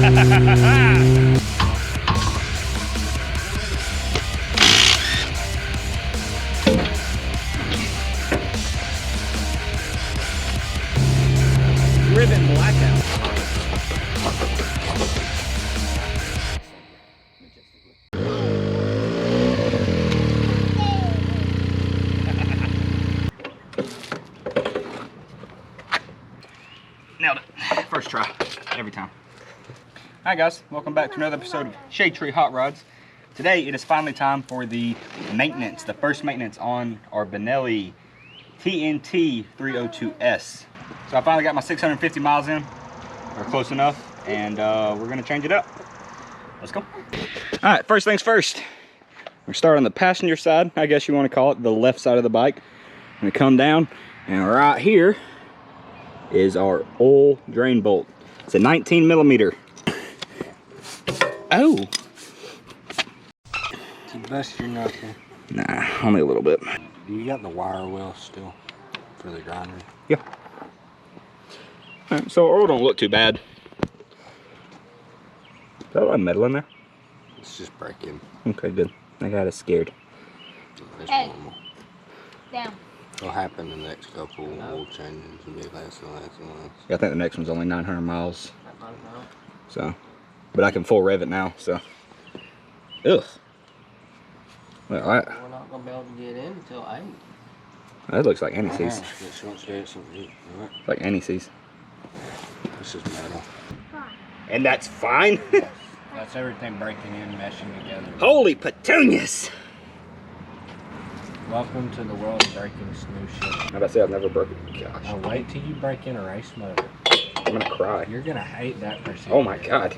Ribbon blackout. Nailed it. First try, every time. Hi guys, welcome back to another episode of Shade Tree Hot Rods. Today it is finally time for the maintenance, the first maintenance on our Benelli TNT302s. So I finally got my 650 miles in, or close enough, and we're gonna change it up. Let's go. All right, first things first. We're starting on the passenger side, I guess you want to call it, the left side of the bike. I'm gonna come down, and right here is our oil drain bolt. It's a 19 millimeter. Oh! Did you bust your knuckle? Nah, only a little bit. You got the wire well still for the grinder? Yeah. All right, so oil don't look too bad. Is that a lot of metal in there? It's just breaking. Okay, good. I got it scared. That's Hey. normal. Down. It'll happen the next couple oil changes and be less and less and less. Yeah, I think the next one's only 900 miles. So, but I can full rev it now, so. Ugh. Well, We're not gonna be able to get in until 8. that looks like any sees. Like any sees. This is metal. And that's fine? That's everything breaking in, meshing together. Holy petunias! Welcome to the world of breaking new shit. I'm about to say I've never broken. Gosh. Now wait till you break in a race motor. I'm gonna cry. You're gonna hate that procedure. Oh my god.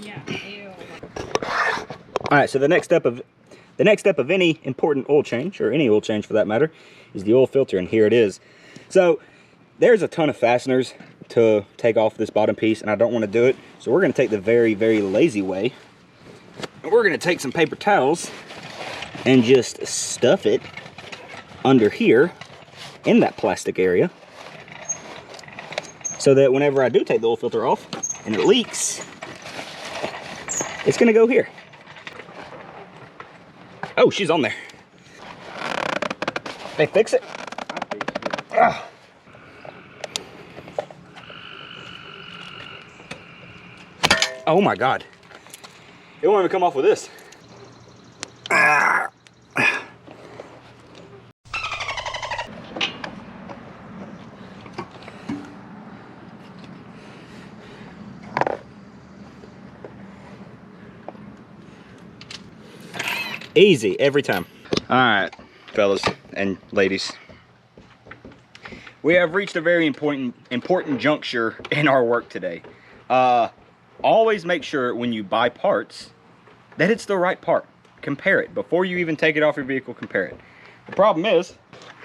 Yeah. Ew. Alright, so the next step of any important oil change, or any oil change for that matter, is the oil filter, and here it is. So there's a ton of fasteners to take off this bottom piece, and I don't want to do it, so we're going to take the very, very lazy way, and we're going to take some paper towels and just stuff it under here in that plastic area, so that whenever I do take the oil filter off and it leaks, it's going to go here. Oh, she's on there. They fix it? Ah. Oh my god. It won't even come off with this. Ah. Easy every time. All right, fellas and ladies, we have reached a very important juncture in our work today. Always make sure when you buy parts that it's the right part. Compare it before you even take it off your vehicle. Compare it. The problem is,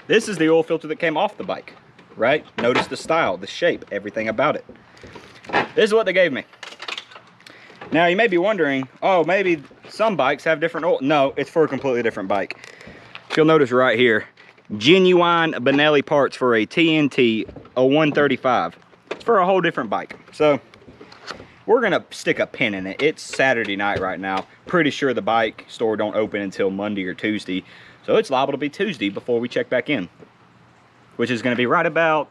this is the oil filter that came off the bike, right? Notice the style, the shape, everything about it. This is what they gave me. Now you may be wondering, oh, maybe some bikes have different oil. No, it's for a completely different bike. You'll notice right here, genuine Benelli parts for a TNT 135. It's for a whole different bike. So we're gonna stick a pin in it. It's Saturday night right now. Pretty sure the bike store don't open until Monday or Tuesday. So it's liable to be Tuesday before we check back in, which is gonna be right about.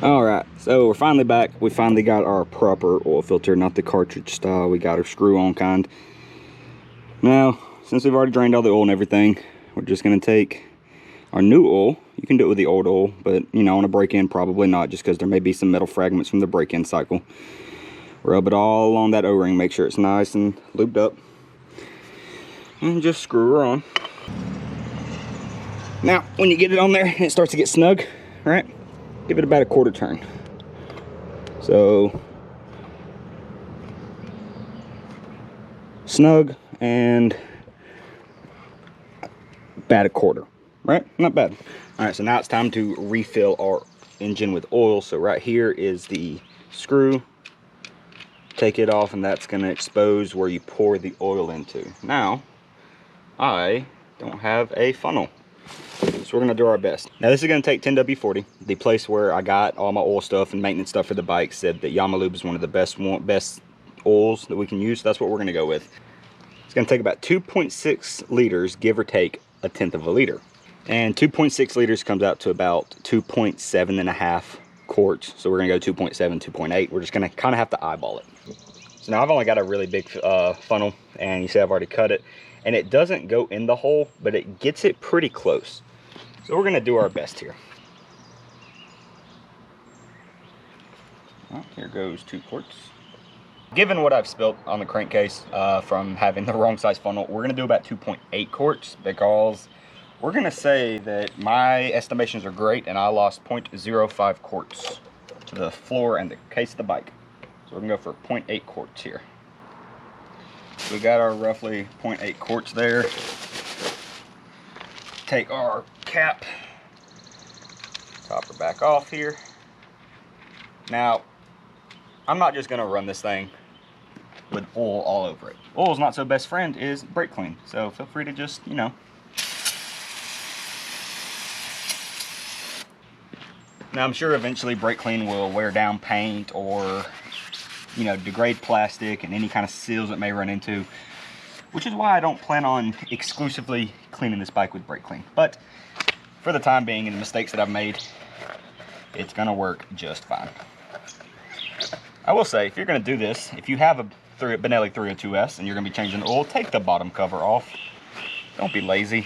All right, so we're finally back. We finally got our proper oil filter, not the cartridge style. We got our screw-on kind. Now, since we've already drained all the oil and everything, we're just gonna take our new oil. You can do it with the old oil, but you know, on a break-in, probably not, just because there may be some metal fragments from the break-in cycle. Rub it all on that O-ring, make sure it's nice and lubed up, and just screw her on. Now, when you get it on there and it starts to get snug, right, give it about a quarter turn. So, snug and about a quarter, right? Not bad. All right, so now it's time to refill our engine with oil. So right here is the screw. Take it off, and that's going to expose where you pour the oil into. Now, I don't have a funnel. So we're gonna do our best. Now this is gonna take 10W40. The place where I got all my oil stuff and maintenance stuff for the bike said that Yamalube is one of the best oils that we can use. So that's what we're gonna go with. It's gonna take about 2.6 liters, give or take a tenth of a liter. And 2.6 liters comes out to about 2.7 and a half quarts. So we're gonna go 2.7, 2.8. We're just gonna kind of have to eyeball it. So now I've only got a really big funnel, and you see I've already cut it. And it doesn't go in the hole, but it gets it pretty close. So we're gonna do our best here. Well, here goes 2 quarts. Given what I've spilt on the crankcase from having the wrong size funnel, we're gonna do about 2.8 quarts because we're gonna say that my estimations are great and I lost 0.05 quarts to the floor and the case of the bike. So we're gonna go for 0.8 quarts here. We got our roughly 0.8 quarts there. Take our cap, top her back off here. Now, I'm not just gonna run this thing with oil all over it. Oil's not so best friend is brake clean. So feel free to just, you know. Now I'm sure eventually brake clean will wear down paint or, you know, degrade plastic and any kind of seals it may run into, which is why I don't plan on exclusively cleaning this bike with brake clean. But for the time being and the mistakes that I've made, it's gonna work just fine. I will say, if you're gonna do this, if you have a Benelli 302s and you're gonna be changing the oil, take the bottom cover off. Don't be lazy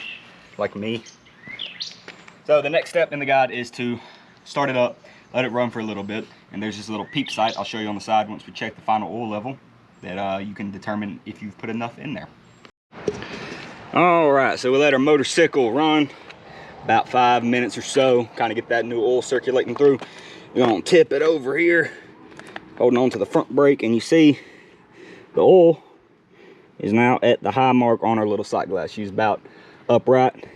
like me. So the next step in the guide is to start it up, let it run for a little bit, and there's this little peep sight I'll show you on the side once we check the final oil level that you can determine if you've put enough in there. All right, so we let our motorcycle run about 5 minutes or so, kind of get that new oil circulating through. We're gonna tip it over here, holding on to the front brake, and you see the oil is now at the high mark on our little sight glass. She's about upright.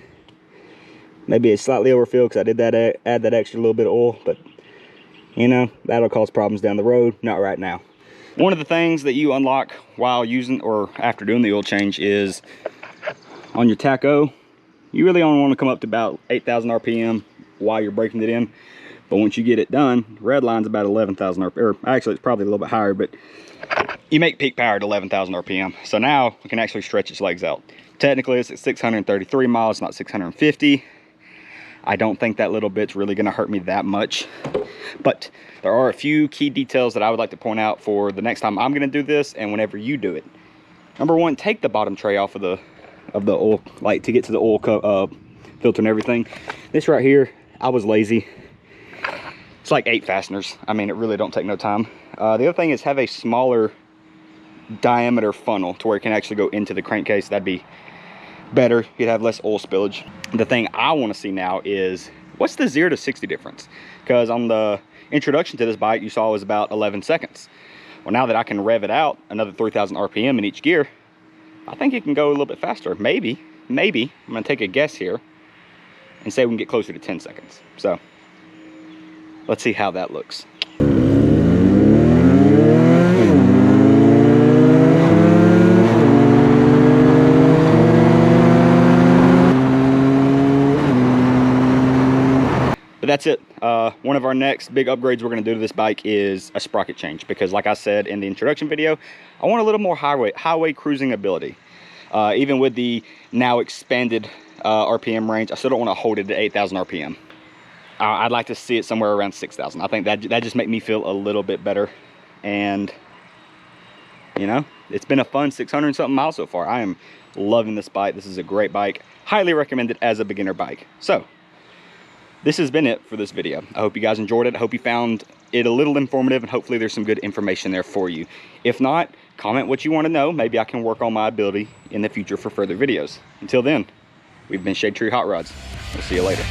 Maybe it's slightly overfilled because I did that add that extra little bit of oil, but you know, that'll cause problems down the road, not right now. One of the things that you unlock while using or after doing the oil change is on your tacho, you really only want to come up to about 8,000 RPM while you're breaking it in. But once you get it done, red line's about 11,000 RPM, or actually it's probably a little bit higher, but you make peak power at 11,000 RPM. So now we can actually stretch its legs out. Technically it's at 633 miles, not 650. I don't think that little bit's really gonna hurt me that much. But there are a few key details that I would like to point out for the next time I'm gonna do this and whenever you do it. Number one, take the bottom tray off of the oil, like to get to the oil filter and everything. This right here, I was lazy. It's like 8 fasteners. I mean, it really don't take no time. The other thing is have a smaller diameter funnel to where it can actually go into the crankcase. That'd be better. You'd have less oil spillage. The thing I want to see now is what's the 0 to 60 difference? Because on the introduction to this bike, you saw it was about 11 seconds. Well, now that I can rev it out another 3,000 RPM in each gear, I think it can go a little bit faster. Maybe, I'm gonna take a guess here and say we can get closer to 10 seconds. So let's see how that looks. But that's it. One of our next big upgrades we're gonna do to this bike is a sprocket change, because like I said in the introduction video, I want a little more highway cruising ability. Even with the now expanded RPM range, I still don't wanna hold it at 8,000 RPM. I'd like to see it somewhere around 6,000. I think that just make me feel a little bit better. And you know, it's been a fun 600 something miles so far. I am loving this bike. This is a great bike. Highly recommend it as a beginner bike. So this has been it for this video. I hope you guys enjoyed it. I hope you found it a little informative, and hopefully there's some good information there for you. If not, comment what you want to know. Maybe I can work on my ability in the future for further videos. Until then, we've been Shade Tree Hot Rods. We'll see you later.